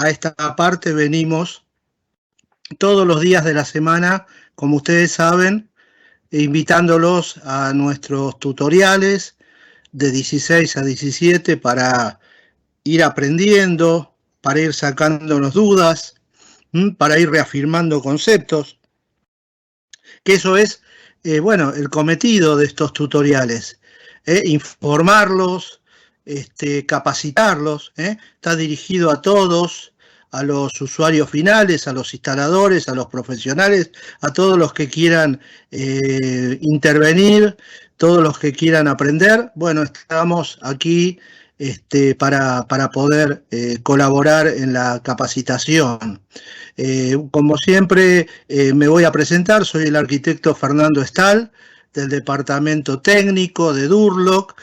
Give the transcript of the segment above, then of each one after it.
a esta parte venimos todos los días de la semana, como ustedes saben, invitándolos a nuestros tutoriales de 16 a 17 para ir aprendiendo, para ir sacándonos dudas, para ir reafirmando conceptos, que eso es, bueno, el cometido de estos tutoriales, informarlos, capacitarlos, está dirigido a todos, a los usuarios finales, a los instaladores, a los profesionales, a todos los que quieran intervenir, todos los que quieran aprender. Bueno, estamos aquí para poder colaborar en la capacitación. Como siempre, me voy a presentar, soy el arquitecto Fernando Stahl, del departamento técnico de Durlock.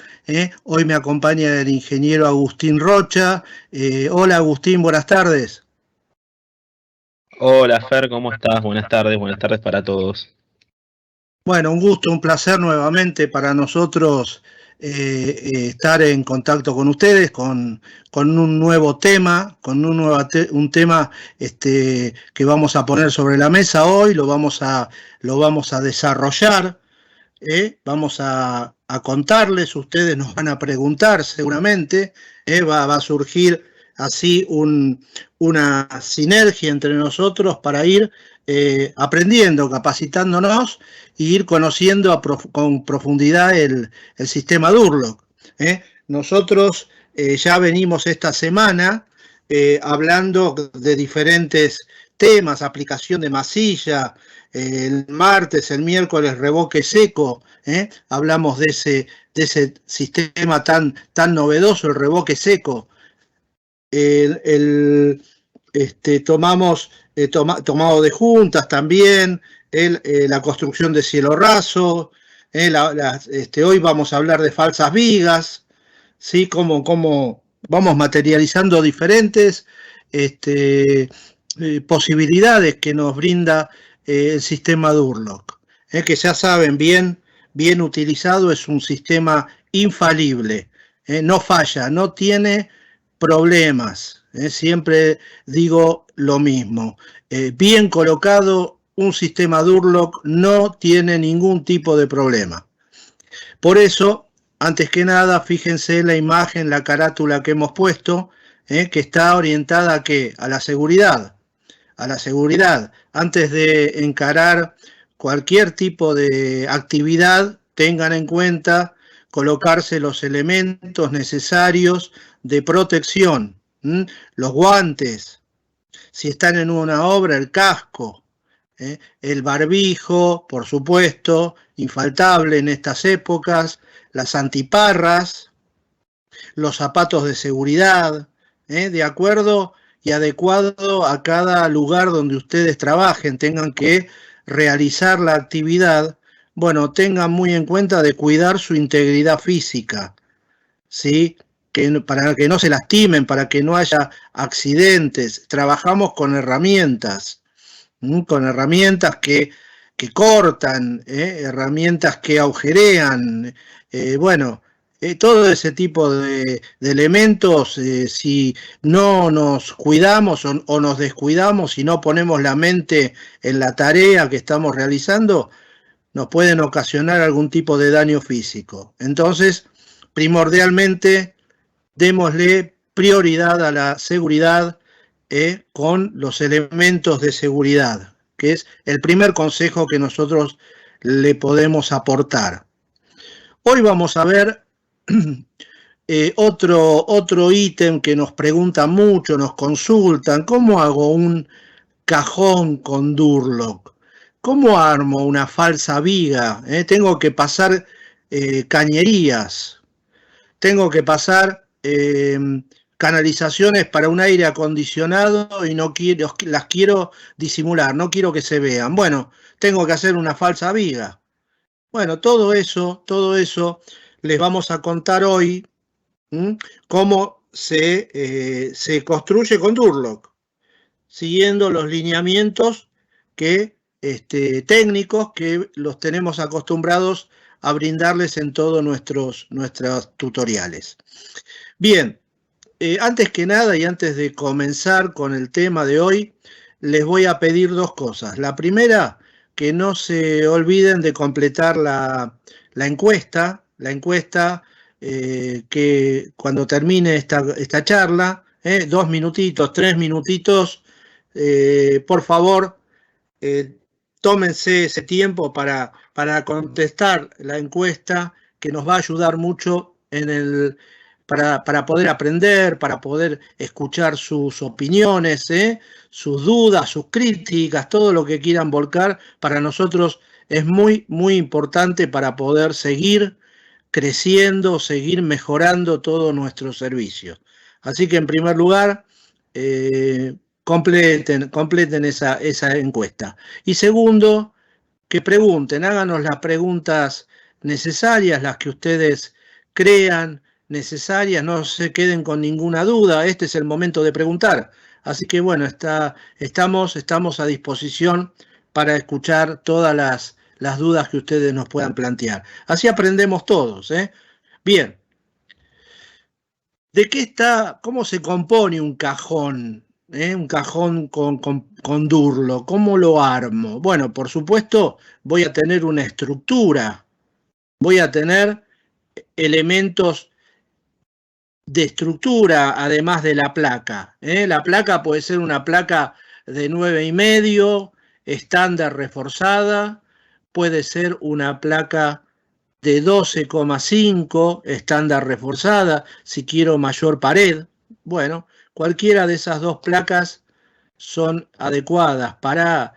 Hoy me acompaña el ingeniero Agustín Rocha. Hola Agustín, buenas tardes. Hola Fer, ¿cómo estás? Buenas tardes para todos. Bueno, un gusto, un placer nuevamente para nosotros estar en contacto con ustedes, con un nuevo tema, con un tema que vamos a poner sobre la mesa hoy, lo vamos a desarrollar, vamos a contarles, ustedes nos van a preguntar seguramente, va a surgir así una sinergia entre nosotros para ir aprendiendo, capacitándonos e ir conociendo con profundidad el sistema Durlock. Nosotros ya venimos esta semana hablando de diferentes temas, aplicación de masilla, el martes, el miércoles, revoque seco, hablamos de ese sistema tan novedoso, el revoque seco. Tomamos tomado de juntas también, la construcción de cielo raso, hoy vamos a hablar de falsas vigas, ¿sí? Cómo vamos materializando diferentes posibilidades que nos brinda el sistema Durlock, que ya saben, bien utilizado es un sistema infalible, no falla, no tiene problemas, siempre digo lo mismo, bien colocado un sistema Durlock no tiene ningún tipo de problema. Por eso, antes que nada, fíjense la imagen, la carátula que hemos puesto, que está orientada ¿a qué? A la seguridad. A la seguridad. Antes de encarar cualquier tipo de actividad, tengan en cuenta colocarse los elementos necesarios de protección, los guantes, si están en una obra, el casco, el barbijo, por supuesto, infaltable en estas épocas, las antiparras, los zapatos de seguridad, de acuerdo y adecuado a cada lugar donde ustedes trabajen, tengan que realizar la actividad, bueno, tengan muy en cuenta de cuidar su integridad física, ¿sí? Para que no se lastimen, para que no haya accidentes. Trabajamos con herramientas que cortan, herramientas que agujerean, todo ese tipo de elementos, si no nos cuidamos o nos descuidamos y no ponemos la mente en la tarea que estamos realizando, nos pueden ocasionar algún tipo de daño físico. Entonces, primordialmente, démosle prioridad a la seguridad con los elementos de seguridad, que es el primer consejo que nosotros le podemos aportar. Hoy vamos a ver otro ítem que nos preguntan mucho, nos consultan, ¿cómo hago un cajón con Durlock? ¿Cómo armo una falsa viga? Tengo que pasar cañerías, tengo que pasar canalizaciones para un aire acondicionado y las quiero disimular, no quiero que se vean. Bueno, tengo que hacer una falsa viga. Bueno, todo eso les vamos a contar hoy cómo se construye con Durlock, siguiendo los lineamientos técnicos que los tenemos acostumbrados a brindarles en todos nuestros tutoriales. Bien, Antes que nada y antes de comenzar con el tema de hoy, les voy a pedir dos cosas. La primera, que no se olviden de completar la encuesta, que cuando termine esta charla, 2 minutitos, 3 minutitos, por favor, eh, tómense ese tiempo para contestar la encuesta, que nos va a ayudar mucho para poder aprender, para poder escuchar sus opiniones, sus dudas, sus críticas, todo lo que quieran volcar. Para nosotros es muy, muy importante para poder seguir creciendo, seguir mejorando todo nuestro servicio. Así que en primer lugar, completen esa encuesta. Y segundo, que pregunten, háganos las preguntas necesarias, las que ustedes crean necesarias, no se queden con ninguna duda, este es el momento de preguntar. Así que bueno, estamos a disposición para escuchar todas las dudas que ustedes nos puedan plantear. Así aprendemos todos, ¿eh? Bien. ¿Cómo se compone un cajón? Un cajón con Durlo, ¿cómo lo armo? Bueno, por supuesto, voy a tener una estructura, voy a tener elementos de estructura, además de la placa. La placa puede ser una placa de 9,5, estándar reforzada, puede ser una placa de 12,5, estándar reforzada, si quiero mayor pared. Bueno, cualquiera de esas dos placas son adecuadas para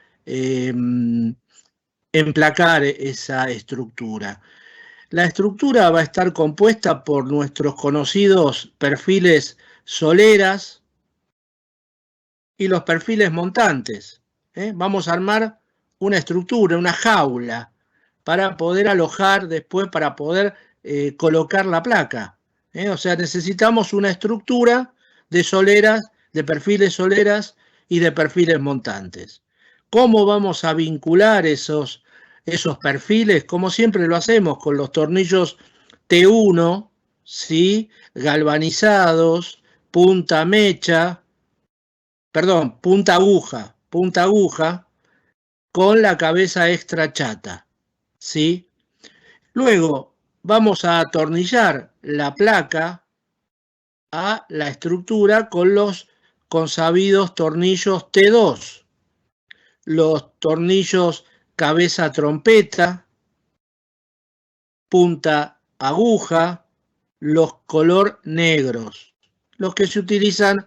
emplacar esa estructura. La estructura va a estar compuesta por nuestros conocidos perfiles soleras y los perfiles montantes. Vamos a armar una estructura, una jaula, para poder alojar después, para poder colocar la placa. O sea, necesitamos una estructura de soleras, de perfiles soleras y de perfiles montantes. ¿Cómo vamos a vincular esos perfiles? Como siempre lo hacemos, con los tornillos T1, ¿sí? Galvanizados, punta aguja, con la cabeza extra chata, ¿sí? Luego vamos a atornillar la placa a la estructura con los consabidos tornillos T2, los tornillos cabeza trompeta, punta aguja, los color negros, los que se utilizan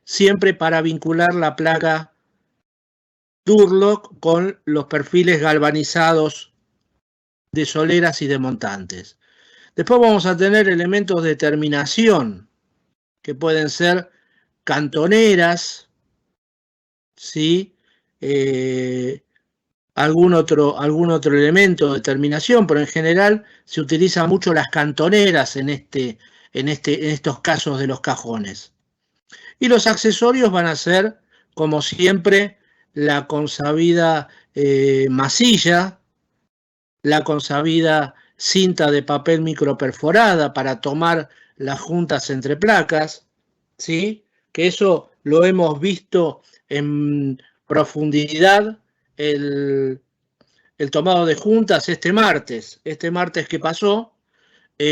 siempre para vincular la placa Durlock con los perfiles galvanizados de soleras y de montantes. Después vamos a tener elementos de terminación, que pueden ser cantoneras, ¿sí? Algún otro elemento de terminación, pero en general se utilizan mucho las cantoneras en estos casos de los cajones. Y los accesorios van a ser, como siempre, la consabida masilla, la consabida cinta de papel microperforada para tomar las juntas entre placas, ¿sí? Que eso lo hemos visto en profundidad, el tomado de juntas este martes que pasó.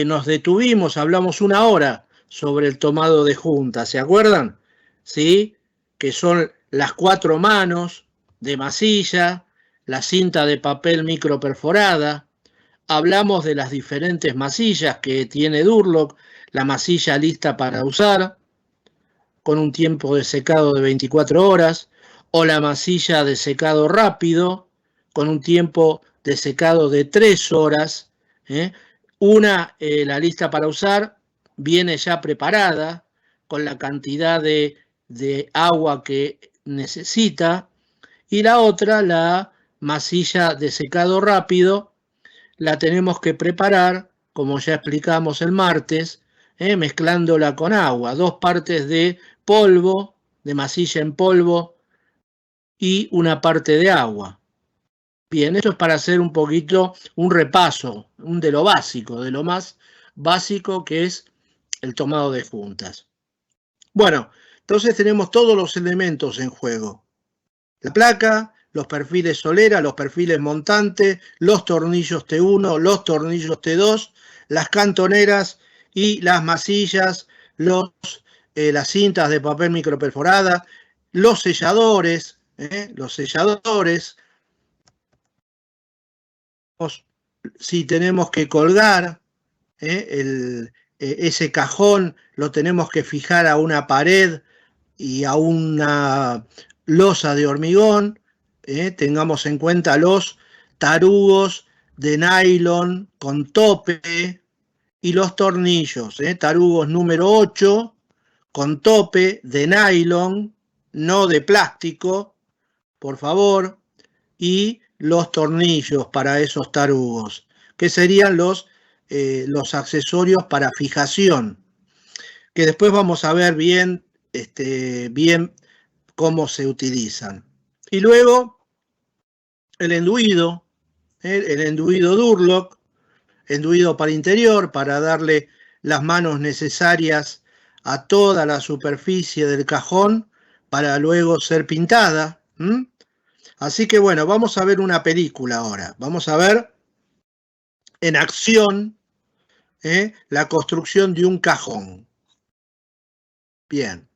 Nos detuvimos, hablamos 1 hora sobre el tomado de juntas, ¿se acuerdan? ¿Sí? Que son las 4 manos de masilla, la cinta de papel microperforada. Hablamos de las diferentes masillas que tiene Durlock, la masilla lista para usar, con un tiempo de secado de 24 horas, o la masilla de secado rápido, con un tiempo de secado de 3 horas. La lista para usar, viene ya preparada, con la cantidad de agua que necesita, y la otra, la masilla de secado rápido, la tenemos que preparar, como ya explicamos el martes, mezclándola con agua, 2 partes de polvo, de masilla en polvo, y 1 parte de agua. Bien, esto es para hacer un poquito un repaso de lo básico, de lo más básico que es el tomado de juntas. Bueno, entonces tenemos todos los elementos en juego. La placa, los perfiles solera, los perfiles montantes, los tornillos T1, los tornillos T2, las cantoneras y las masillas, las cintas de papel microperforada, los selladores, si tenemos que colgar ese cajón, lo tenemos que fijar a una pared y a una losa de hormigón. Tengamos en cuenta los tarugos de nylon con tope y los tornillos, tarugos número 8 con tope de nylon, no de plástico, por favor, y los tornillos para esos tarugos, que serían los accesorios para fijación, que después vamos a ver bien cómo se utilizan. Y luego el enduido Durlock, enduido para interior, para darle las manos necesarias a toda la superficie del cajón para luego ser pintada. Así que bueno, vamos a ver una película ahora. Vamos a ver en acción la construcción de un cajón. Bien.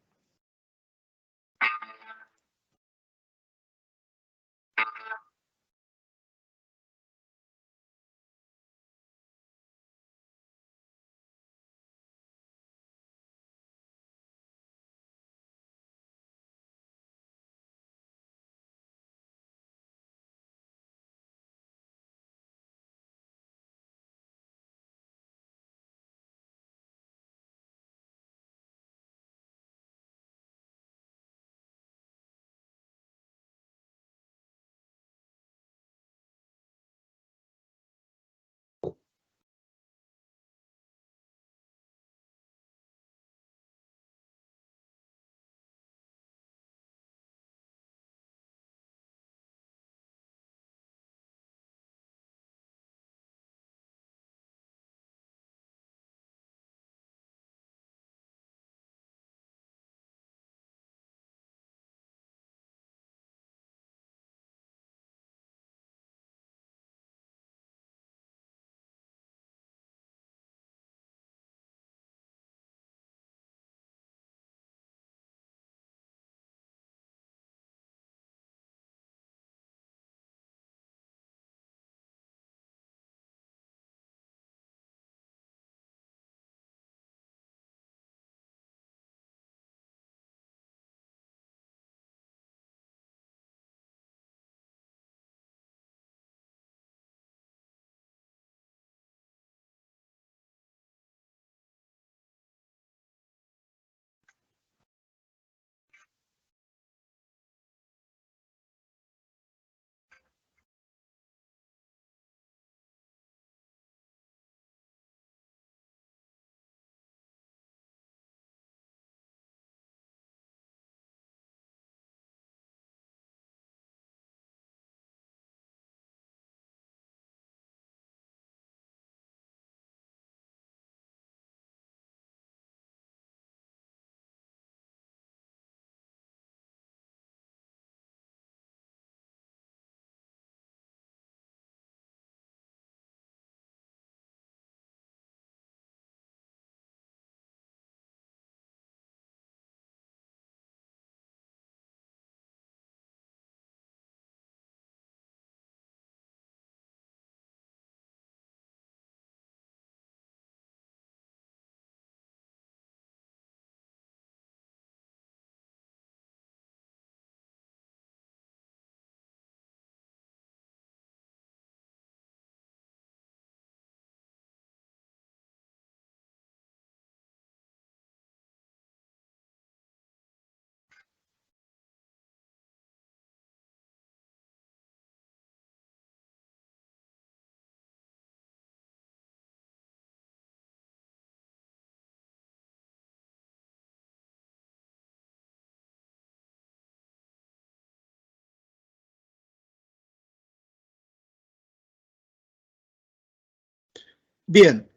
Bien,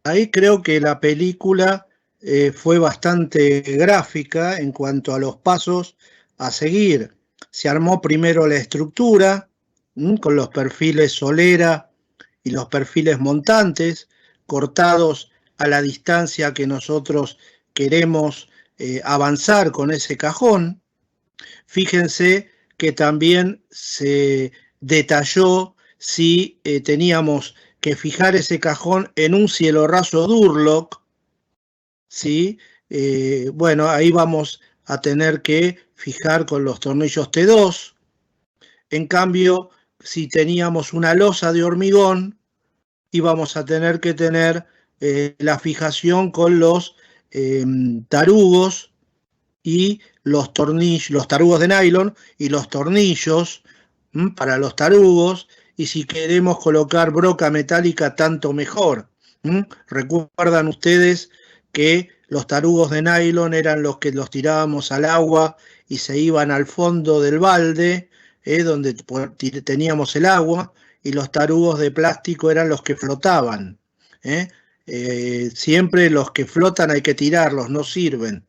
ahí creo que la película fue bastante gráfica en cuanto a los pasos a seguir. Se armó primero la estructura, con los perfiles solera y los perfiles montantes, cortados a la distancia que nosotros queremos avanzar con ese cajón. Fíjense que también se detalló si teníamos que fijar ese cajón en un cielo raso Durlock, ¿sí? Bueno, ahí vamos a tener que fijar con los tornillos T2. En cambio, si teníamos una losa de hormigón, íbamos a tener que tener la fijación con los tarugos y los tornillos, los tarugos de nylon y los tornillos para los tarugos, y si queremos colocar broca metálica, tanto mejor. Recuerdan ustedes que los tarugos de nylon eran los que los tirábamos al agua y se iban al fondo del balde, donde teníamos el agua, y los tarugos de plástico eran los que flotaban. Siempre los que flotan hay que tirarlos, no sirven,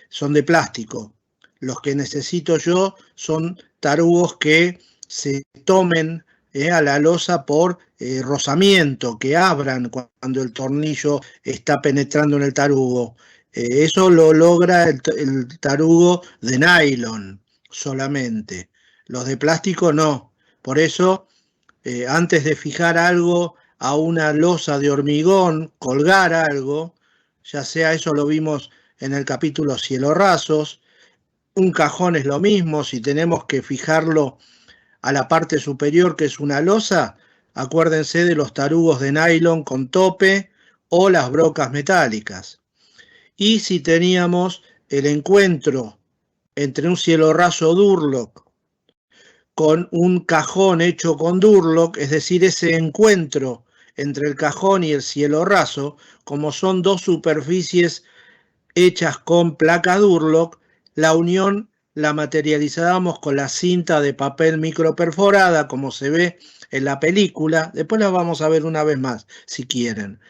son de plástico. Los que necesito yo son tarugos que se tomen a la losa por rozamiento, que abran cuando el tornillo está penetrando en el tarugo. Eso lo logra el tarugo de nylon solamente. Los de plástico no. Por eso, antes de fijar algo a una losa de hormigón, colgar algo, ya sea, eso lo vimos en el capítulo Cielo Rasos, un cajón es lo mismo, si tenemos que fijarlo a la parte superior, que es una losa, acuérdense de los tarugos de nylon con tope o las brocas metálicas. Y si teníamos el encuentro entre un cielo raso Durlock con un cajón hecho con Durlock, es decir, ese encuentro entre el cajón y el cielo raso, como son dos superficies hechas con placa Durlock, la unión la materializábamos con la cinta de papel microperforada, como se ve en la película. Después la vamos a ver una vez más, si quieren.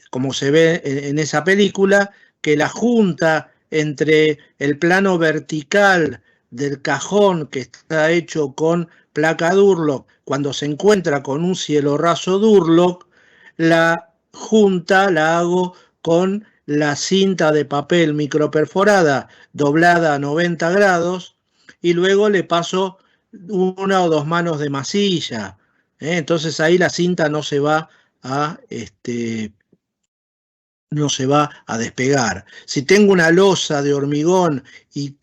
Como se ve en esa película, que la junta entre el plano vertical del cajón, que está hecho con placa Durlock, cuando se encuentra con un cielo raso Durlock, la junta la hago con la cinta de papel microperforada doblada a 90 grados, y luego le paso una o dos manos de masilla. Entonces ahí la cinta no se va a no se va a despegar. Si tengo una losa de hormigón y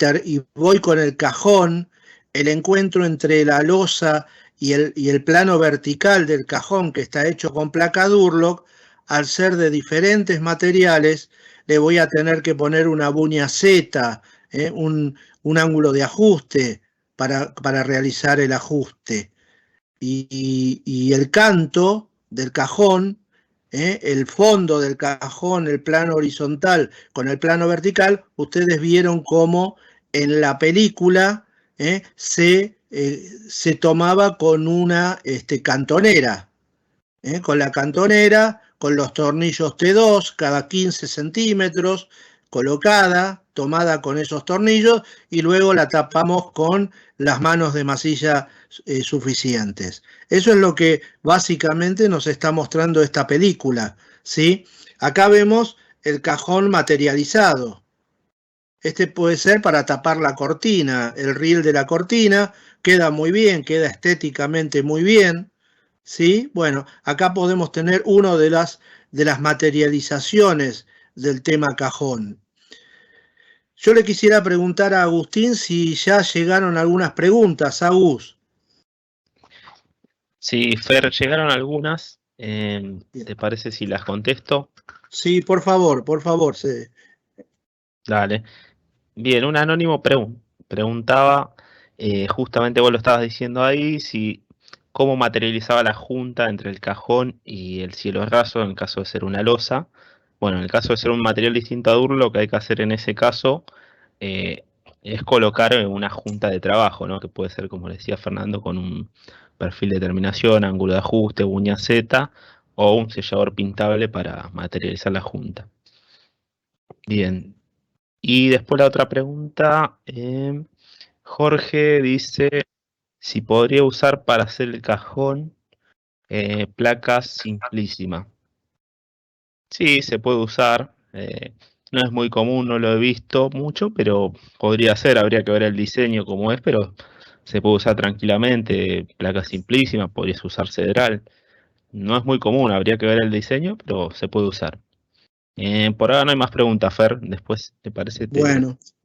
voy con el cajón, el encuentro entre la losa y el plano vertical del cajón, que está hecho con placa Durlock, al ser de diferentes materiales, le voy a tener que poner una buña Z, un ángulo de ajuste para realizar el ajuste. Y el canto del cajón, el fondo del cajón, el plano horizontal con el plano vertical, ustedes vieron cómo en la película se tomaba con una cantonera, con la cantonera, con los tornillos T2 cada 15 centímetros, colocada, tomada con esos tornillos, y luego la tapamos con las manos de masilla suficientes. Eso es lo que básicamente nos está mostrando esta película, ¿sí? Acá vemos el cajón materializado. Este puede ser para tapar la cortina, el riel de la cortina, queda muy bien, queda estéticamente muy bien, ¿sí? Bueno, acá podemos tener una de las materializaciones del tema cajón. Yo le quisiera preguntar a Agustín si ya llegaron algunas preguntas. Agus. Sí, Fer, llegaron algunas. ¿Te parece si las contesto? Sí, por favor. Sí. Dale. Bien, un anónimo preguntaba, justamente vos lo estabas diciendo ahí, si cómo materializaba la junta entre el cajón y el cielo raso en el caso de ser una losa. Bueno, en el caso de ser un material distinto a Durlock, lo que hay que hacer en ese caso es colocar una junta de trabajo, ¿no? Que puede ser, como decía Fernando, con un perfil de terminación, ángulo de ajuste, uña Z, o un sellador pintable para materializar la junta. Bien. Y después la otra pregunta, Jorge dice si podría usar para hacer el cajón placa simplísima. Sí, se puede usar. No es muy común, no lo he visto mucho, pero podría ser. Habría que ver el diseño como es, pero se puede usar tranquilamente. Placa simplísima, podrías usar cedral. No es muy común, habría que ver el diseño, pero se puede usar. Por ahora no hay más preguntas, Fer. Después, ¿te parece?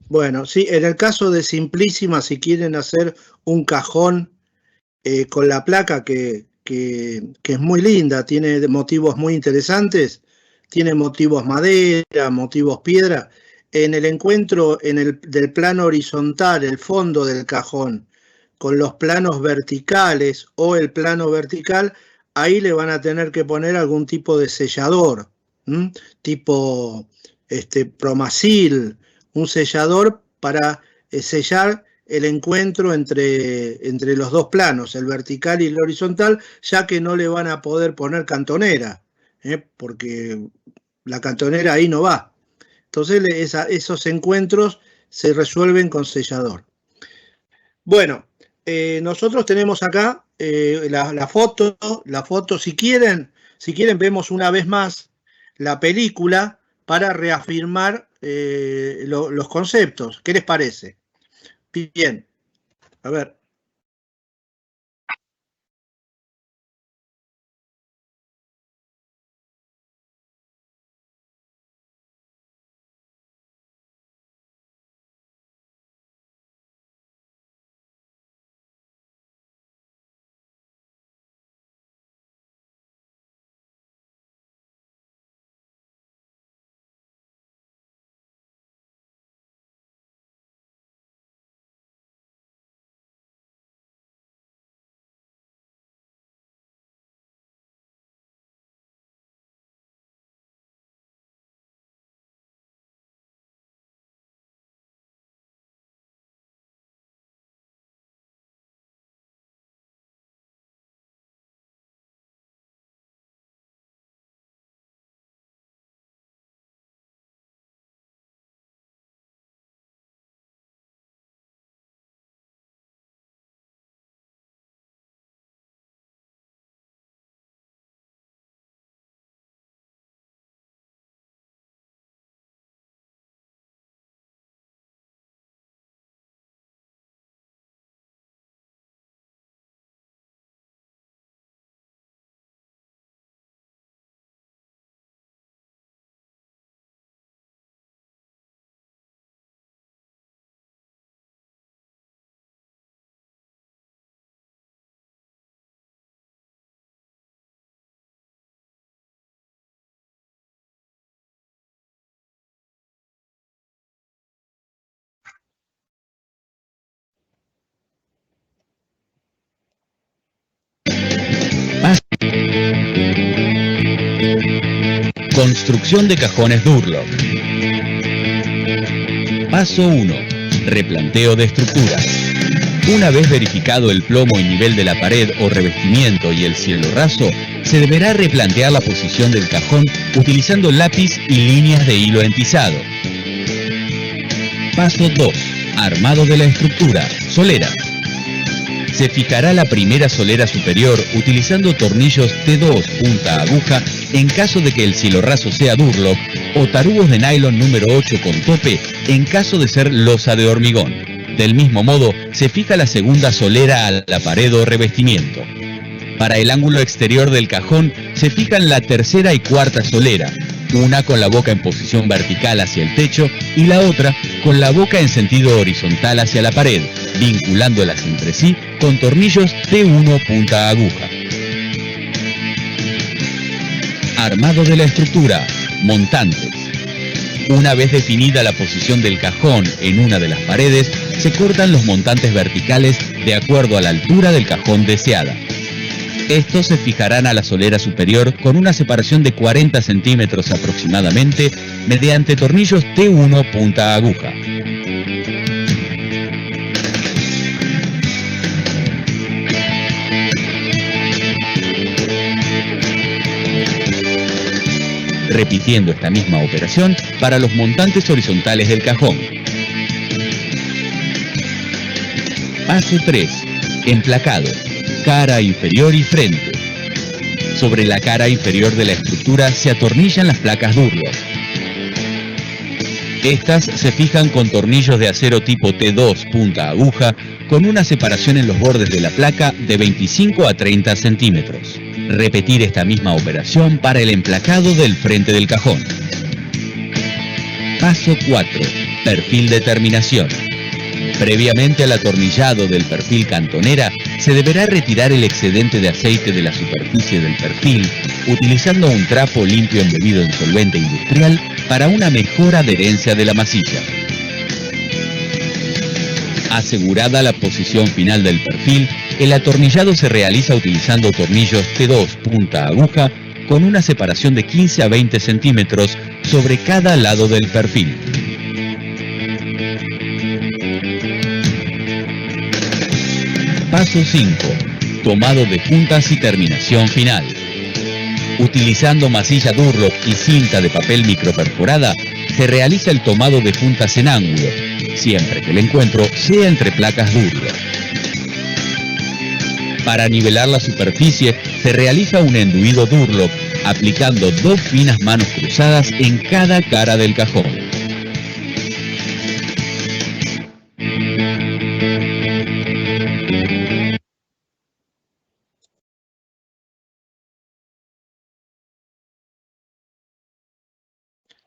Bueno, sí, en el caso de Simplísima, si quieren hacer un cajón con la placa que es muy linda, tiene motivos muy interesantes, tiene motivos madera, motivos piedra. En el encuentro del plano horizontal, el fondo del cajón, con los planos verticales o el plano vertical, ahí le van a tener que poner algún tipo de sellador, tipo Promacil, un sellador para sellar el encuentro entre los dos planos, el vertical y el horizontal, ya que no le van a poder poner cantonera, porque la cantonera ahí no va. Entonces esos encuentros se resuelven con sellador. Bueno, nosotros tenemos acá la foto, si quieren vemos una vez más la película para reafirmar los conceptos. ¿Qué les parece? Bien, a ver. Construcción de cajones Durlock. Paso 1. Replanteo de estructura. Una vez verificado el plomo y nivel de la pared o revestimiento y el cielo raso, se deberá replantear la posición del cajón utilizando lápiz y líneas de hilo entizado. Paso 2. Armado de la estructura. Solera. Se fijará la primera solera superior utilizando tornillos T2 punta aguja en caso de que el cielo raso sea Durlock o tarugos de nylon número 8 con tope en caso de ser losa de hormigón. Del mismo modo, se fija la segunda solera a la pared o revestimiento. Para el ángulo exterior del cajón, se fijan la tercera y cuarta solera, una con la boca en posición vertical hacia el techo y la otra con la boca en sentido horizontal hacia la pared, vinculándolas entre sí con tornillos T1 punta aguja. Armado de la estructura. Montantes. Una vez definida la posición del cajón en una de las paredes, se cortan los montantes verticales de acuerdo a la altura del cajón deseada. Estos se fijarán a la solera superior con una separación de 40 centímetros aproximadamente mediante tornillos T1 punta aguja. repitiendo esta misma operación para los montantes horizontales del cajón. Paso 3. Emplacado. Cara inferior y frente. Sobre la cara inferior de la estructura se atornillan las placas Durlock. Estas se fijan con tornillos de acero tipo T2 punta aguja con una separación en los bordes de la placa de 25 a 30 centímetros. Repetir esta misma operación para el emplacado del frente del cajón. Paso 4. Perfil de terminación. Previamente al atornillado del perfil cantonera, se deberá retirar el excedente de aceite de la superficie del perfil, utilizando un trapo limpio embebido en solvente industrial para una mejor adherencia de la masilla. Asegurada la posición final del perfil, el atornillado se realiza utilizando tornillos T2 punta aguja con una separación de 15 a 20 centímetros sobre cada lado del perfil. Paso 5. Tomado de puntas y terminación final. Utilizando masilla Durlock y cinta de papel microperforada, se realiza el tomado de puntas en ángulo, siempre que el encuentro sea entre placas Durlock. Para nivelar la superficie, se realiza un enduido Durlock, aplicando 2 finas manos cruzadas en cada cara del cajón.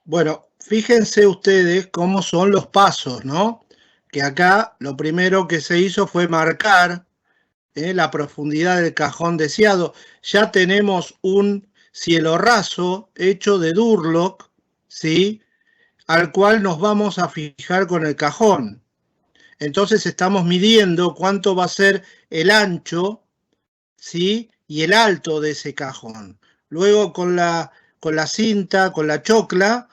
Bueno, fíjense ustedes cómo son los pasos, ¿no? Que acá lo primero que se hizo fue marcar la profundidad del cajón deseado. Ya tenemos un cielo raso hecho de Durlock, ¿sí? Al cual nos vamos a fijar con el cajón. Entonces estamos midiendo cuánto va a ser el ancho, ¿sí? Y el alto de ese cajón. Luego con la cinta, con la chocla,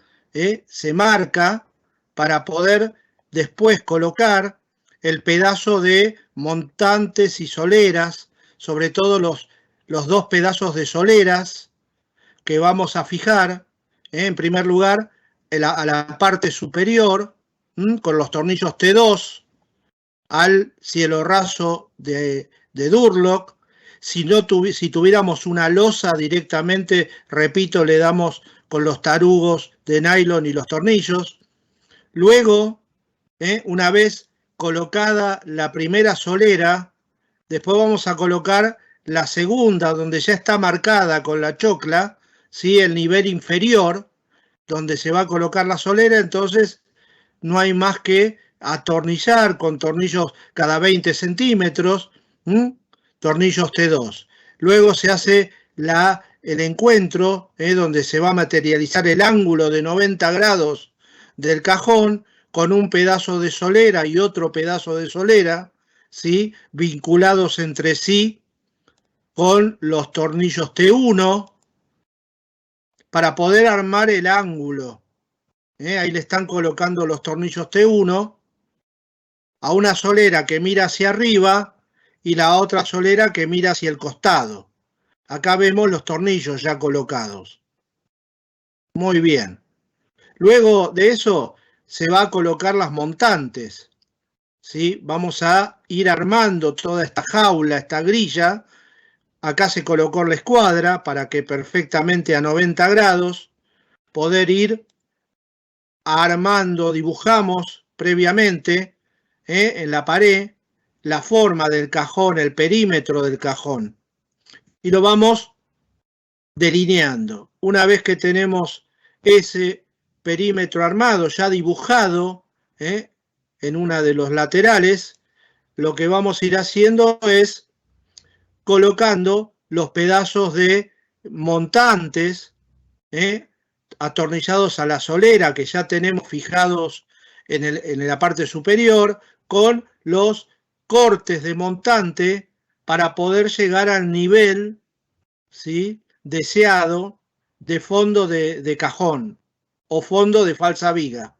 se marca para poder después colocar el pedazo de montantes y soleras, sobre todo los 2 pedazos de soleras que vamos a fijar, en primer lugar a la parte superior, con los tornillos T2 al cielo raso de Durlock. Si tuviéramos una losa directamente, repito, le damos con los tarugos de nylon y los tornillos. Luego, una vez colocada la primera solera, después vamos a colocar la segunda, donde ya está marcada con la chocla, ¿sí? El nivel inferior, donde se va a colocar la solera. Entonces no hay más que atornillar con tornillos cada 20 centímetros, tornillos T2. Luego se hace el encuentro, donde se va a materializar el ángulo de 90 grados del cajón con un pedazo de solera y otro pedazo de solera, ¿sí? Vinculados entre sí con los tornillos T1 para poder armar el ángulo. Ahí le están colocando los tornillos T1 a una solera que mira hacia arriba y la otra solera que mira hacia el costado. Acá vemos los tornillos ya colocados. Muy bien. Luego de eso se va a colocar las montantes, ¿sí? Vamos a ir armando toda esta jaula, esta grilla. Acá se colocó la escuadra para que perfectamente a 90 grados poder ir armando, dibujamos previamente en la pared la forma del cajón, el perímetro del cajón. Y lo vamos delineando. Una vez que tenemos ese perímetro armado, ya dibujado en una de los laterales, lo que vamos a ir haciendo es colocando los pedazos de montantes atornillados a la solera que ya tenemos fijados en la parte superior, con los cortes de montante para poder llegar al nivel, ¿sí?, deseado de fondo de cajón o fondo de falsa viga.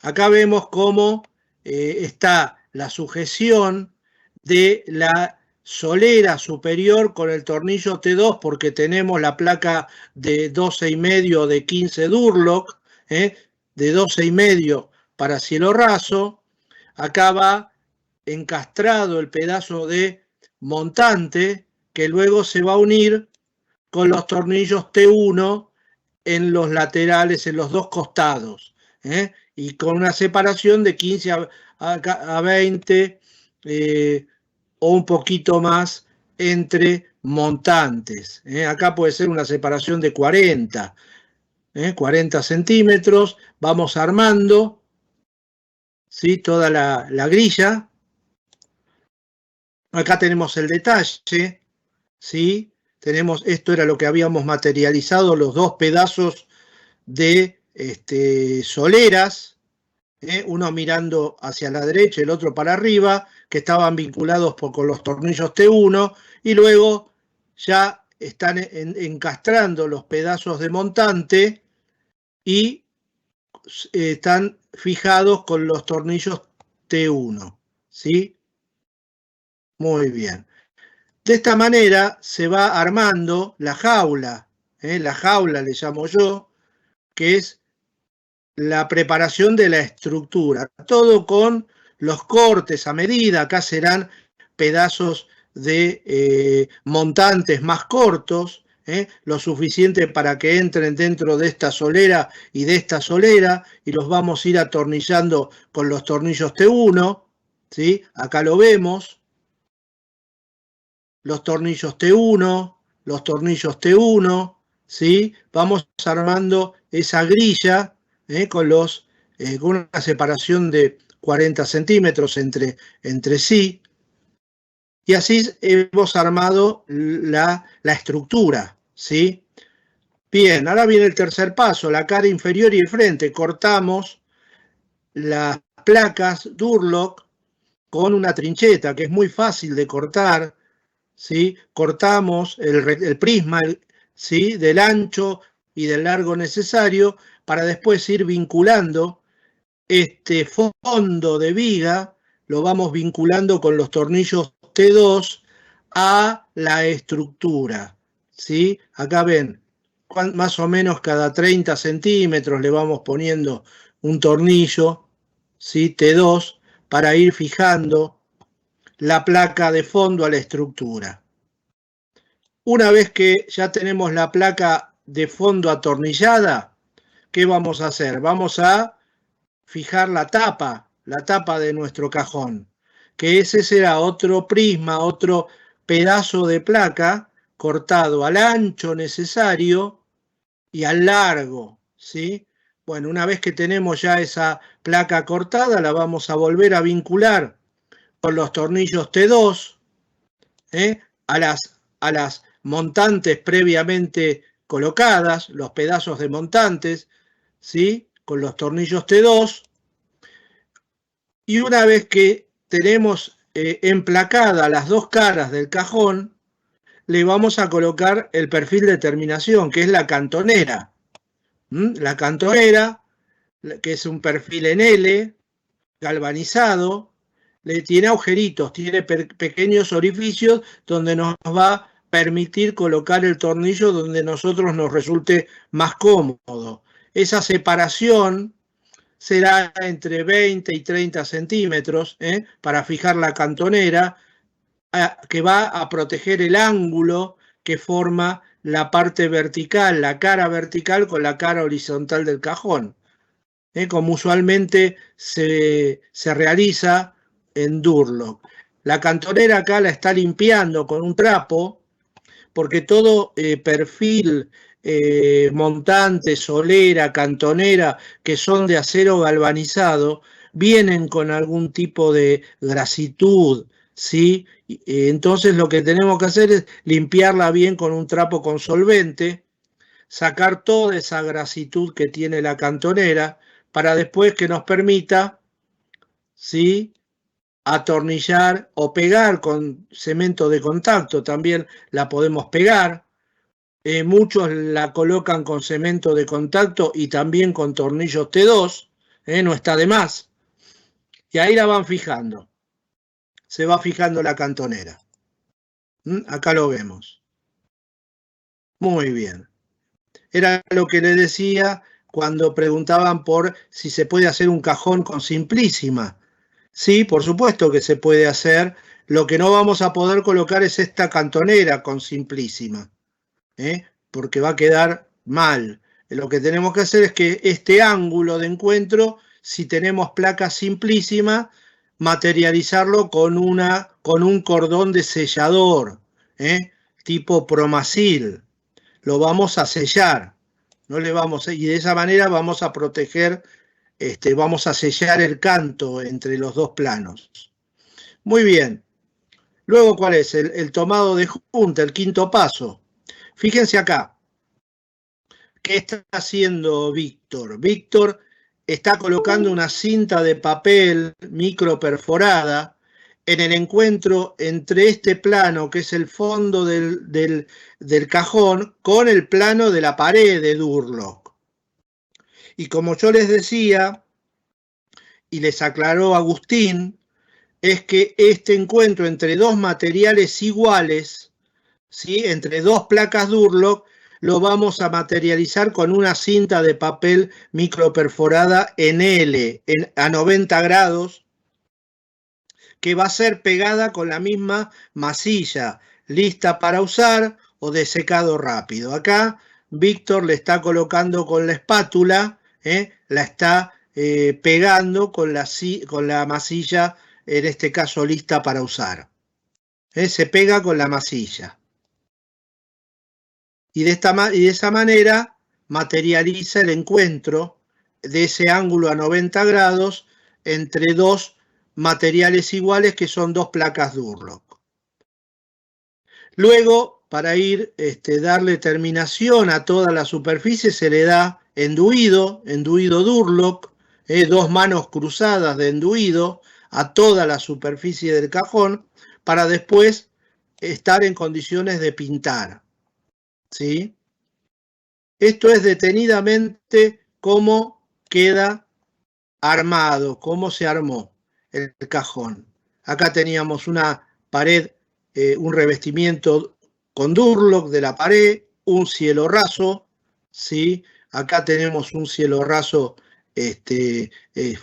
Acá vemos cómo está la sujeción de la solera superior con el tornillo T2 porque tenemos la placa de 12,5 de 15 Durlock, de 12,5 para cielo raso. Acá va encastrado el pedazo de montante que luego se va a unir con los tornillos T1 en los laterales, en los dos costados, y con una separación de 15 a 20 o un poquito más entre montantes. Acá puede ser una separación de 40 centímetros. Vamos armando, ¿sí?, toda la grilla. Acá tenemos el detalle, ¿sí? Tenemos, esto era lo que habíamos materializado, los dos pedazos de soleras, uno mirando hacia la derecha, el otro para arriba, que estaban vinculados con los tornillos T1, y luego ya están encastrando los pedazos de montante y están fijados con los tornillos T1, ¿sí? Muy bien. De esta manera se va armando la jaula le llamo yo, que es la preparación de la estructura, todo con los cortes a medida. Acá serán pedazos de montantes más cortos, lo suficiente para que entren dentro de esta solera y de esta solera, y los vamos a ir atornillando con los tornillos T1, ¿sí? Acá lo vemos, los tornillos T1, los tornillos T1, ¿sí? Vamos armando esa grilla, con una separación de 40 centímetros entre sí, y así hemos armado la estructura, ¿sí? Bien, ahora viene el tercer paso, la cara inferior y el frente. Cortamos las placas Durlock con una trincheta, que es muy fácil de cortar, ¿sí? Cortamos el prisma, ¿sí?, del ancho y del largo necesario, para después ir vinculando este fondo de viga, lo vamos vinculando con los tornillos T2 a la estructura, ¿sí? Acá ven, más o menos cada 30 centímetros le vamos poniendo un tornillo, ¿sí?, T2, para ir fijando la placa de fondo a la estructura. Una vez que ya tenemos la placa de fondo atornillada, ¿qué vamos a hacer? Vamos a fijar la tapa de nuestro cajón, que ese será otro prisma, otro pedazo de placa cortado al ancho necesario y al largo, ¿sí? Bueno, una vez que tenemos ya esa placa cortada, la vamos a volver a vincular con los tornillos T2, a las montantes previamente colocadas, los pedazos de montantes, ¿sí?, con los tornillos T2, y una vez que tenemos emplacadas las dos caras del cajón, le vamos a colocar el perfil de terminación, que es la cantonera. La cantonera, que es un perfil en L, galvanizado, tiene agujeritos, tiene pequeños orificios donde nos va a permitir colocar el tornillo donde nosotros nos resulte más cómodo. Esa separación será entre 20 y 30 centímetros, para fijar la cantonera, que va a proteger el ángulo que forma la parte vertical, la cara vertical con la cara horizontal del cajón, como usualmente se realiza en Durlock. La cantonera acá la está limpiando con un trapo, porque todo perfil, montante, solera, cantonera, que son de acero galvanizado, vienen con algún tipo de grasitud, ¿sí? Entonces lo que tenemos que hacer es limpiarla bien con un trapo con solvente, sacar toda esa grasitud que tiene la cantonera, para después que nos permita, ¿sí?, atornillar o pegar con cemento de contacto. También la podemos pegar. Muchos la colocan con cemento de contacto y también con tornillos T2, no está de más. Y ahí la van fijando. Se va fijando la cantonera. Acá lo vemos. Muy bien. Era lo que le decía cuando preguntaban por si se puede hacer un cajón con simplísima. Sí, por supuesto que se puede hacer. Lo que no vamos a poder colocar es esta cantonera con simplísima, porque va a quedar mal. Lo que tenemos que hacer es que este ángulo de encuentro, si tenemos placa simplísima, materializarlo con un cordón de sellador, tipo Promacil. Lo vamos a sellar, no le vamos y de esa manera vamos a proteger, vamos a sellar el canto entre los dos planos. Muy bien. Luego, ¿cuál es? El tomado de junta, el quinto paso. Fíjense acá. ¿Qué está haciendo Víctor? Víctor está colocando una cinta de papel micro perforada en el encuentro entre este plano, que es el fondo del cajón, con el plano de la pared de Durlock. Y como yo les decía, y les aclaró Agustín, es que este encuentro entre dos materiales iguales, ¿sí?, entre dos placas Durlock, lo vamos a materializar con una cinta de papel microperforada en L, a 90 grados, que va a ser pegada con la misma masilla, lista para usar o de secado rápido. Acá Víctor le está colocando con la espátula, la está pegando con la masilla, en este caso lista para usar. Se pega con la masilla. Y de esa manera materializa el encuentro de ese ángulo a 90 grados entre dos materiales iguales que son dos placas Durlock. Luego, para darle terminación a toda la superficie, se le da enduido Durlock, dos manos cruzadas de enduido a toda la superficie del cajón, para después estar en condiciones de pintar. ¿Sí? Esto es detenidamente cómo queda armado, cómo se armó el cajón. Acá teníamos una pared, un revestimiento con Durlock de la pared, un cielo raso, ¿sí? Acá tenemos un cielo raso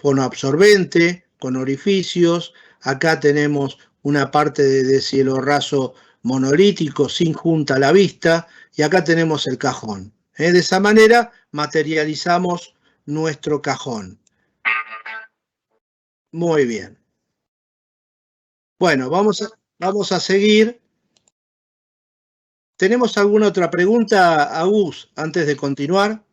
fonoabsorbente con orificios. Acá tenemos una parte de cielo raso monolítico sin junta a la vista, y acá tenemos el cajón. De esa manera materializamos nuestro cajón. Muy bien. Bueno, vamos a seguir. ¿Tenemos alguna otra pregunta, Agus, antes de continuar?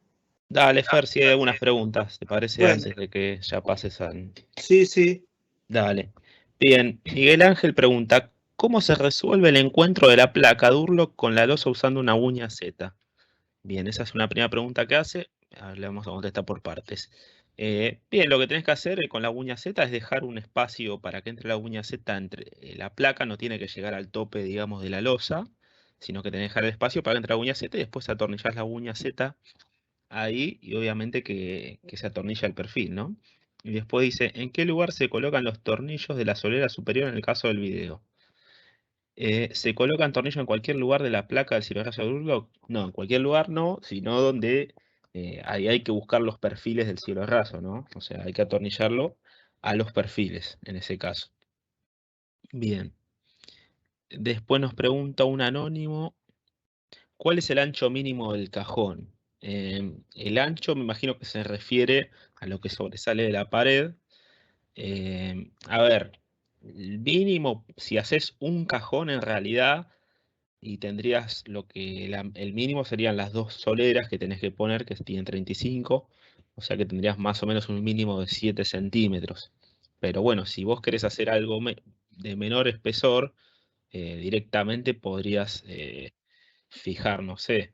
Dale, Fer, si hay algunas preguntas, ¿te parece? Bueno. Antes de que ya pases a... Sí, sí. Dale. Bien, Miguel Ángel pregunta, ¿cómo se resuelve el encuentro de la placa Durlock con la losa usando una uña Z? Bien, esa es una primera pregunta que hace. Ahora le vamos a contestar por partes. Bien, lo que tenés que hacer con la uña Z es dejar un espacio para que entre la uña Z entre la placa, no tiene que llegar al tope, digamos, de la losa, sino que tenés que dejar el espacio para que entre la uña Z y después atornillás la uña Z ahí y obviamente que se atornilla el perfil, ¿no? Y después dice, ¿en qué lugar se colocan los tornillos de la solera superior en el caso del video? ¿Se colocan tornillos en cualquier lugar de la placa del cielorraso de Durlock? No, en cualquier lugar no, sino donde ahí hay que buscar los perfiles del cielorraso, ¿no? O sea, hay que atornillarlo a los perfiles, en ese caso. Bien. Después nos pregunta un anónimo, ¿cuál es el ancho mínimo del cajón? El ancho me imagino que se refiere a lo que sobresale de la pared. A ver, el mínimo, si haces un cajón en realidad, y tendrías el mínimo serían las dos soleras que tenés que poner, que tienen 35, o sea que tendrías más o menos un mínimo de 7 centímetros. Pero bueno, si vos querés hacer algo de menor espesor, directamente podrías fijar, no sé,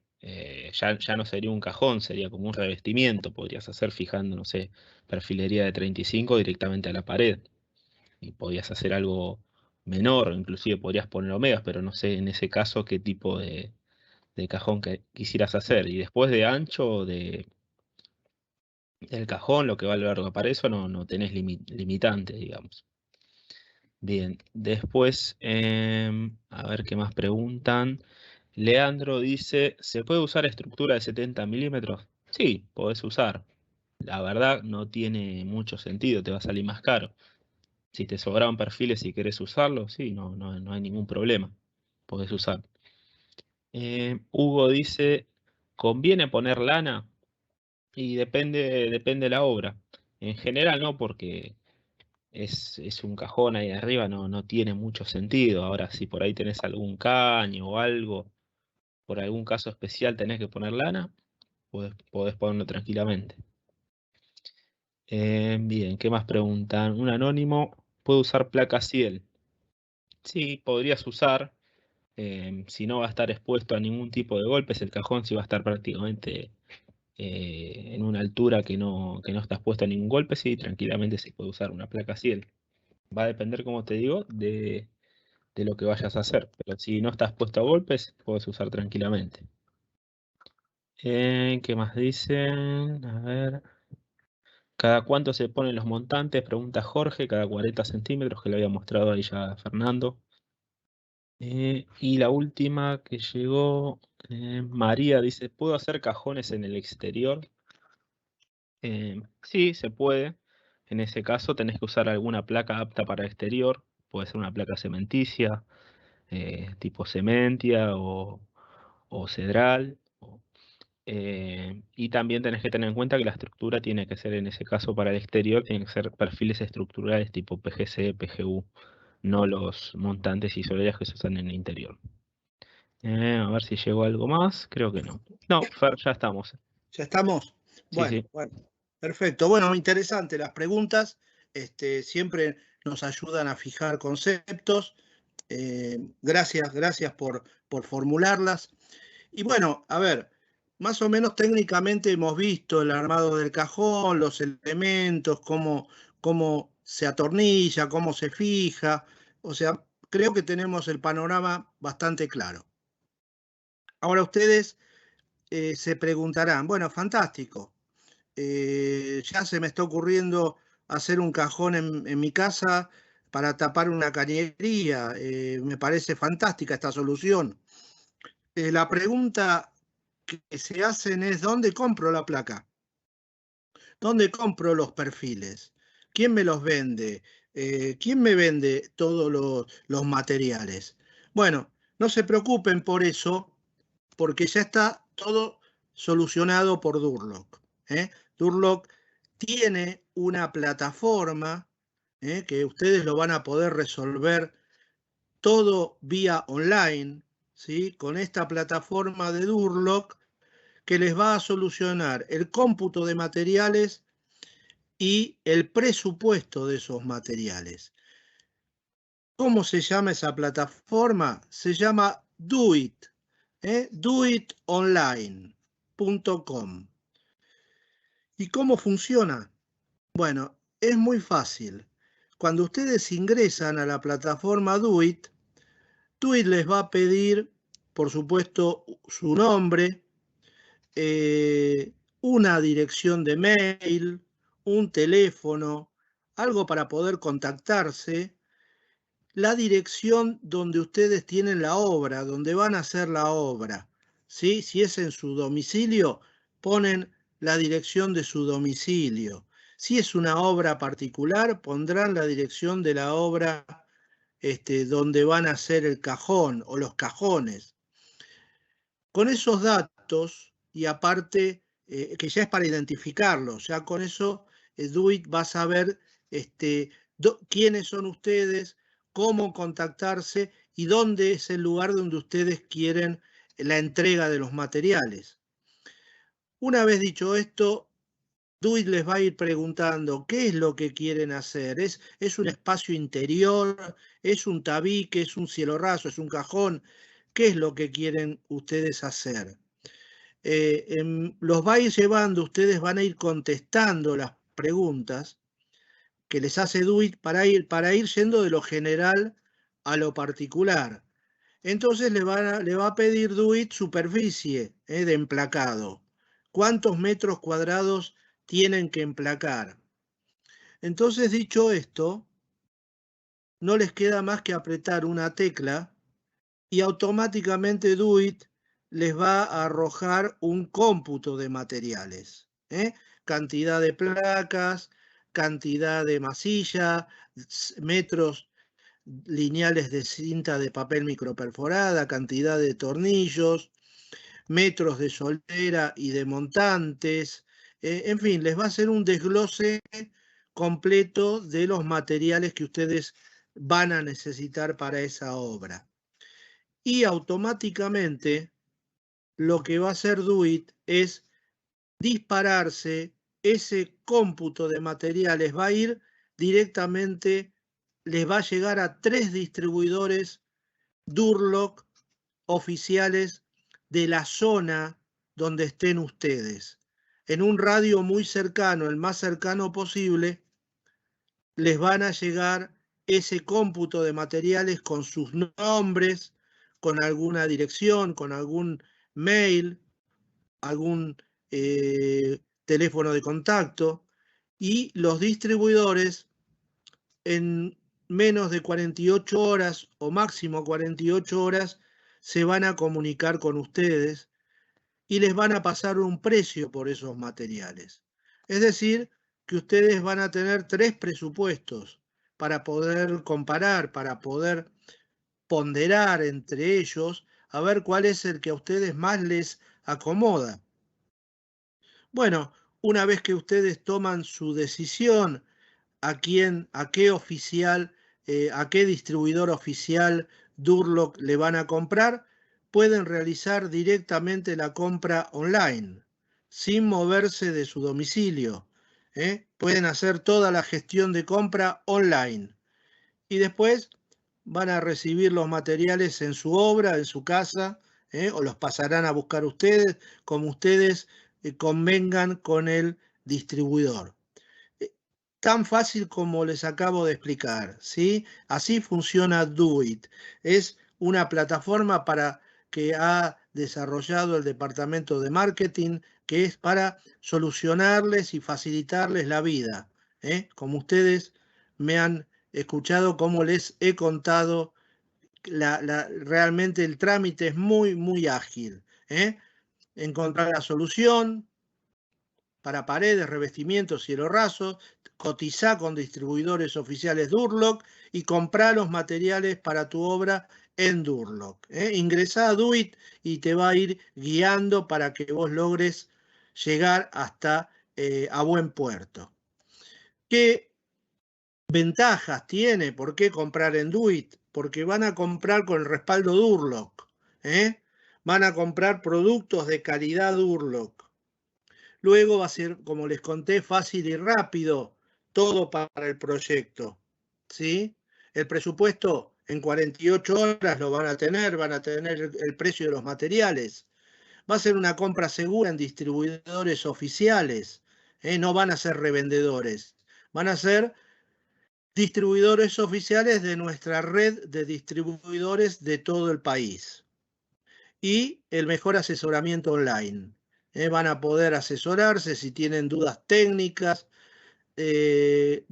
ya no sería un cajón, sería como un revestimiento, podrías hacer fijando, no sé, perfilería de 35 directamente a la pared. Y podías hacer algo menor, inclusive podrías poner omegas, pero no sé en ese caso qué tipo de cajón que quisieras hacer. Y después de ancho del cajón, lo que va a lo largo, para eso no tenés limitante, digamos. Bien, después, a ver qué más preguntan. Leandro dice, ¿se puede usar estructura de 70 milímetros? Sí, podés usar. La verdad no tiene mucho sentido, te va a salir más caro. Si te sobraban perfiles y querés usarlo, sí, no hay ningún problema. Podés usar. Hugo dice, ¿conviene poner lana? Y depende la obra. En general no, porque es un cajón ahí arriba, no tiene mucho sentido. Ahora, si por ahí tenés algún caño o algo, por algún caso especial tenés que poner lana, podés ponerlo tranquilamente. Bien, ¿qué más preguntan? Un anónimo, ¿puede usar placa Ciel? Sí, podrías usar. Si no va a estar expuesto a ningún tipo de golpes, el cajón sí va a estar prácticamente en una altura que no está expuesto a ningún golpe, sí, tranquilamente se puede usar una placa Ciel. Va a depender, como te digo, de lo que vayas a hacer. Pero si no estás expuesto a golpes, puedes usar tranquilamente. ¿Qué más dicen? A ver. ¿Cada cuánto se ponen los montantes? Pregunta Jorge. Cada 40 centímetros, que le había mostrado ahí ya a Fernando. Y la última que llegó, María dice, ¿puedo hacer cajones en el exterior? Sí, se puede. En ese caso tenés que usar alguna placa apta para exterior. Puede ser una placa cementicia, tipo cementia o cedral. Y también tenés que tener en cuenta que la estructura tiene que ser, en ese caso para el exterior, tienen que ser perfiles estructurales tipo PGC, PGU, no los montantes y soleras que se usan en el interior. A ver si llegó algo más. Creo que no. No, Fer, ya estamos. ¿Ya estamos? Sí, Bueno, sí. perfecto. Bueno, interesante las preguntas. Siempre nos ayudan a fijar conceptos. Gracias por formularlas. Y bueno, a ver, más o menos técnicamente hemos visto el armado del cajón, los elementos, cómo se atornilla, cómo se fija. O sea, creo que tenemos el panorama bastante claro. Ahora ustedes se preguntarán, bueno, fantástico, ya se me está ocurriendo hacer un cajón en mi casa para tapar una cañería, me parece fantástica esta solución. La pregunta que se hacen es, ¿dónde compro la placa? ¿Dónde compro los perfiles? ¿Quién me los vende? ¿Quién me vende todos los materiales? Bueno, no se preocupen por eso, porque ya está todo solucionado por Durlock. Durlock tiene una plataforma que ustedes lo van a poder resolver todo vía online, ¿sí? Con esta plataforma de Durlock que les va a solucionar el cómputo de materiales y el presupuesto de esos materiales. ¿Cómo se llama esa plataforma? Se llama Doit, doitonline.com. ¿Y cómo funciona? Bueno, es muy fácil. Cuando ustedes ingresan a la plataforma Doit, Doit les va a pedir, por supuesto, su nombre, una dirección de mail, un teléfono, algo para poder contactarse, la dirección donde ustedes tienen la obra, donde van a hacer la obra. ¿Sí? Si es en su domicilio, ponen la dirección de su domicilio. Si es una obra particular, pondrán la dirección de la obra donde van a hacer el cajón o los cajones. Con esos datos, y aparte, que ya es para identificarlos, ya con eso Duit va a saber quiénes son ustedes, cómo contactarse y dónde es el lugar donde ustedes quieren la entrega de los materiales. Una vez dicho esto, Duit les va a ir preguntando qué es lo que quieren hacer. ¿Es un espacio interior? ¿Es un tabique? ¿Es un cielo raso? ¿Es un cajón? ¿Qué es lo que quieren ustedes hacer? Los va a ir llevando, ustedes van a ir contestando las preguntas que les hace Duit para ir yendo de lo general a lo particular. Entonces le va a pedir Duit superficie de emplacado. ¿Cuántos metros cuadrados tienen que emplacar? Entonces, dicho esto, no les queda más que apretar una tecla y automáticamente DoIt les va a arrojar un cómputo de materiales, cantidad de placas, cantidad de masilla, metros lineales de cinta de papel microperforada, cantidad de tornillos, metros de solera y de montantes, en fin, les va a hacer un desglose completo de los materiales que ustedes van a necesitar para esa obra. Y automáticamente lo que va a hacer DoIt es dispararse ese cómputo de materiales, va a ir directamente, les va a llegar a 3 distribuidores Durlock oficiales de la zona donde estén ustedes. En un radio muy cercano, el más cercano posible, les van a llegar ese cómputo de materiales con sus nombres, con alguna dirección, con algún mail, algún teléfono de contacto, y los distribuidores en menos de 48 horas o máximo 48 horas se van a comunicar con ustedes y les van a pasar un precio por esos materiales. Es decir, que ustedes van a tener 3 presupuestos para poder comparar, para poder ponderar entre ellos, a ver cuál es el que a ustedes más les acomoda. Bueno, una vez que ustedes toman su decisión, a qué oficial, a qué distribuidor oficial Durlock le van a comprar, pueden realizar directamente la compra online, sin moverse de su domicilio. Pueden hacer toda la gestión de compra online. Y después van a recibir los materiales en su obra, en su casa, o los pasarán a buscar ustedes, como ustedes convengan con el distribuidor. Tan fácil como les acabo de explicar, ¿sí? Así funciona DoIt. Es una plataforma que ha desarrollado el departamento de marketing, que es para solucionarles y facilitarles la vida, como ustedes me han escuchado, como les he contado, realmente el trámite es muy, muy ágil. Encontrar la solución para paredes, revestimientos, cielo raso, cotizá con distribuidores oficiales Durlock y comprá los materiales para tu obra en Durlock. Ingresá a DoIt y te va a ir guiando para que vos logres llegar hasta a buen puerto. ¿Qué ventajas tiene? ¿Por qué comprar en DoIt? Porque van a comprar con el respaldo Durlock. Van a comprar productos de calidad Durlock. Luego va a ser, como les conté, fácil y rápido todo para el proyecto, ¿sí? El presupuesto en 48 horas lo van a tener el precio de los materiales. Va a ser una compra segura en distribuidores oficiales, no van a ser revendedores, van a ser distribuidores oficiales de nuestra red de distribuidores de todo el país. Y el mejor asesoramiento online. Van a poder asesorarse si tienen dudas técnicas. Les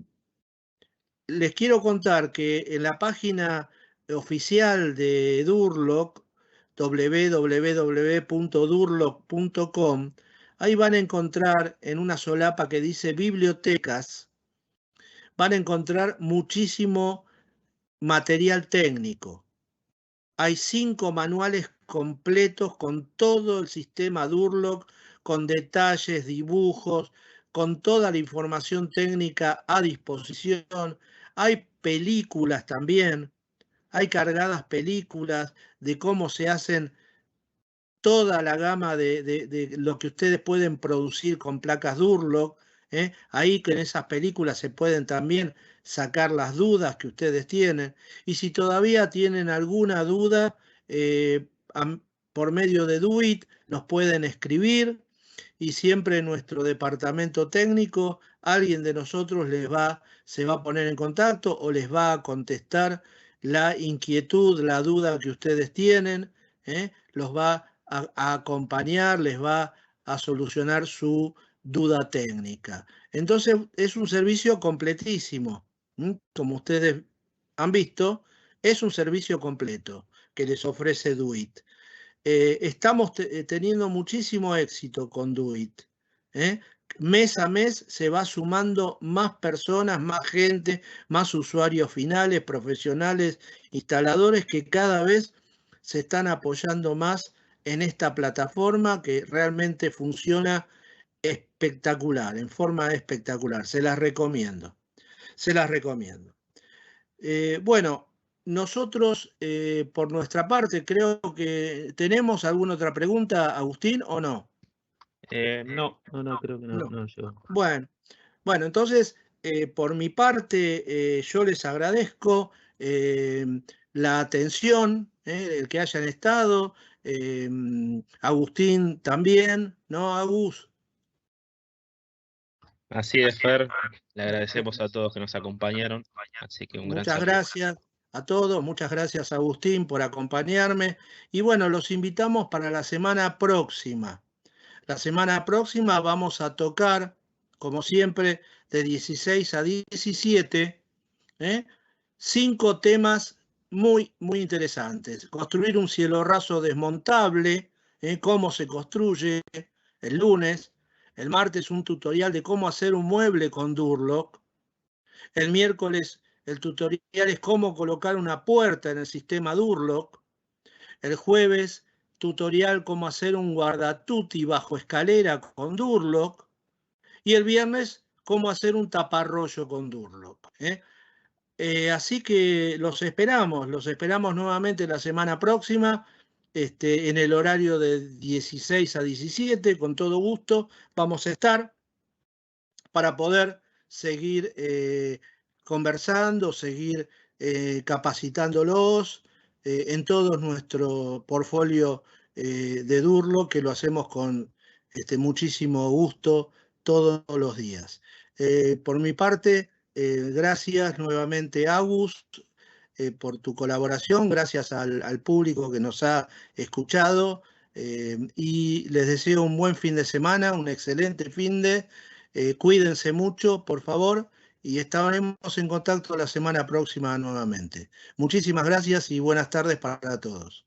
quiero contar que en la página oficial de Durlock, www.durlock.com, ahí van a encontrar en una solapa que dice bibliotecas, van a encontrar muchísimo material técnico. Hay 5 manuales completos con todo el sistema Durlock, con detalles, dibujos, con toda la información técnica a disposición. Hay películas también, hay cargadas películas de cómo se hacen toda la gama de lo que ustedes pueden producir con placas Durlock. Ahí que en esas películas se pueden también sacar las dudas que ustedes tienen. Y si todavía tienen alguna duda, por medio de DoIt nos pueden escribir y siempre en nuestro departamento técnico alguien de nosotros se va a poner en contacto o les va a contestar la inquietud, la duda que ustedes tienen, los va a acompañar, les va a solucionar su duda técnica. Entonces es un servicio completísimo, como ustedes han visto, es un servicio completo que les ofrece Duit. Estamos teniendo muchísimo éxito con Duit. Mes a mes se va sumando más personas, más gente, más usuarios finales, profesionales, instaladores que cada vez se están apoyando más en esta plataforma que realmente funciona espectacular, en forma espectacular. Se las recomiendo. Se las recomiendo. Bueno, nosotros por nuestra parte creo que tenemos alguna otra pregunta, Agustín, ¿o no? No, creo que No. no llegó. Bueno, entonces por mi parte yo les agradezco la atención, el que hayan estado, Agustín también, ¿no, Agus? Así es, Fer. Le agradecemos a todos que nos acompañaron. Así que un gran Muchas saludo. gracias a todos, muchas gracias Agustín por acompañarme y bueno, los invitamos para la semana próxima. La semana próxima vamos a tocar, como siempre, de 16 a 17, 5 temas muy interesantes. Construir un cielo raso desmontable, cómo se construye el lunes. El martes un tutorial de cómo hacer un mueble con Durlock. El miércoles el tutorial es cómo colocar una puerta en el sistema Durlock. El jueves, tutorial cómo hacer un guardatuti bajo escalera con Durlock. Y el viernes, cómo hacer un taparrollo con Durlock. Así que los esperamos nuevamente la semana próxima, en el horario de 16 a 17, con todo gusto vamos a estar para poder seguir conversando, seguir capacitándolos en todo nuestro portfolio de Durlock, que lo hacemos con muchísimo gusto todos los días. Por mi parte, gracias nuevamente, Agus, por tu colaboración, gracias al público que nos ha escuchado y les deseo un buen fin de semana, un excelente fin de. Cuídense mucho, por favor, y estaremos en contacto la semana próxima nuevamente. Muchísimas gracias y buenas tardes para todos.